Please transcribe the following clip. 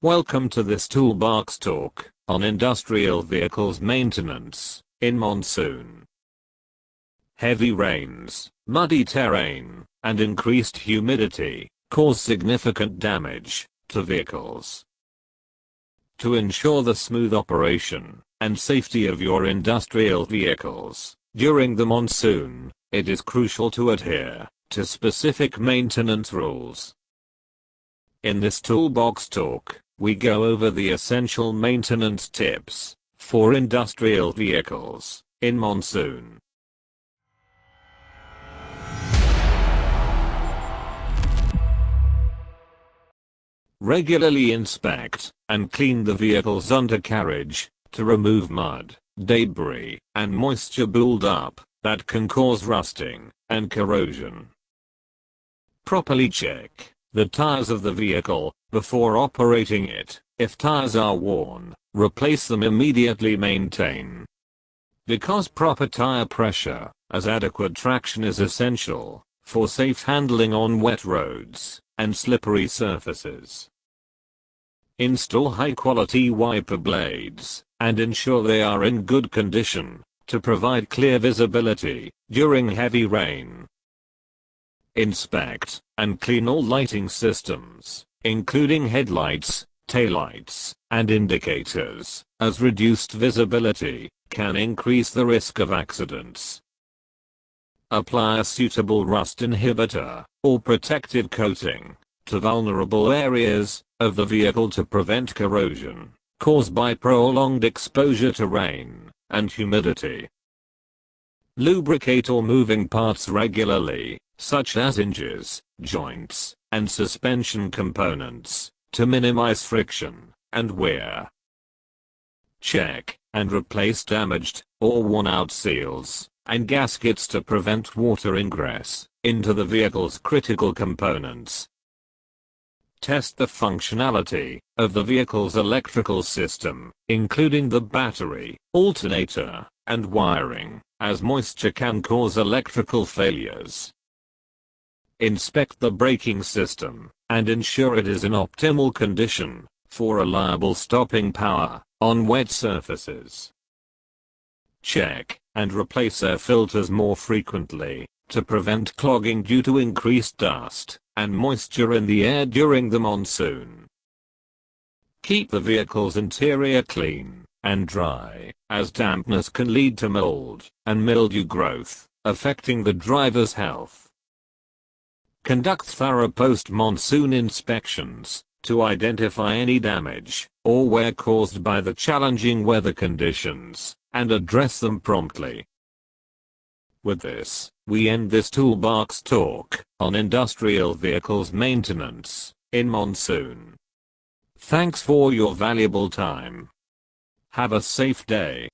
Welcome to this Toolbox talk on industrial vehicles maintenance in monsoon. Heavy rains, muddy terrain, and increased humidity cause significant damage to vehicles. To ensure the smooth operation and safety of your industrial vehicles during the monsoon, it is crucial to adhere to specific maintenance rules. In this Toolbox talk, we go over the essential maintenance tips for industrial vehicles in monsoon. Regularly inspect and clean the vehicle's undercarriage to remove mud, debris, and moisture buildup that can cause rusting and corrosion. Properly check the tires of the vehicle before operating it. If tires are worn, replace them immediately. Maintain because proper tire pressure as adequate traction is essential for safe handling on wet roads and slippery surfaces. Install high-quality wiper blades and ensure they are in good condition to provide clear visibility during heavy rain. Inspect and clean all lighting systems, including headlights, taillights, and indicators, as reduced visibility can increase the risk of accidents. Apply a suitable rust inhibitor or protective coating to vulnerable areas of the vehicle to prevent corrosion caused by prolonged exposure to rain and humidity. Lubricate all moving parts regularly, such as hinges, joints, and suspension components, to minimize friction and wear. Check and replace damaged or worn-out seals and gaskets to prevent water ingress into the vehicle's critical components. Test the functionality of the vehicle's electrical system, including the battery, alternator, and wiring, as moisture can cause electrical failures. Inspect the braking system and ensure it is in optimal condition for reliable stopping power on wet surfaces. Check and replace air filters more frequently to prevent clogging due to increased dust and moisture in the air during the monsoon. Keep the vehicle's interior clean and dry, as dampness can lead to mold and mildew growth, affecting the driver's health. Conduct thorough post-monsoon inspections to identify any damage or wear caused by the challenging weather conditions and address them promptly. With this, we end this Toolbox talk on industrial vehicles maintenance in monsoon. Thanks for your valuable time. Have a safe day.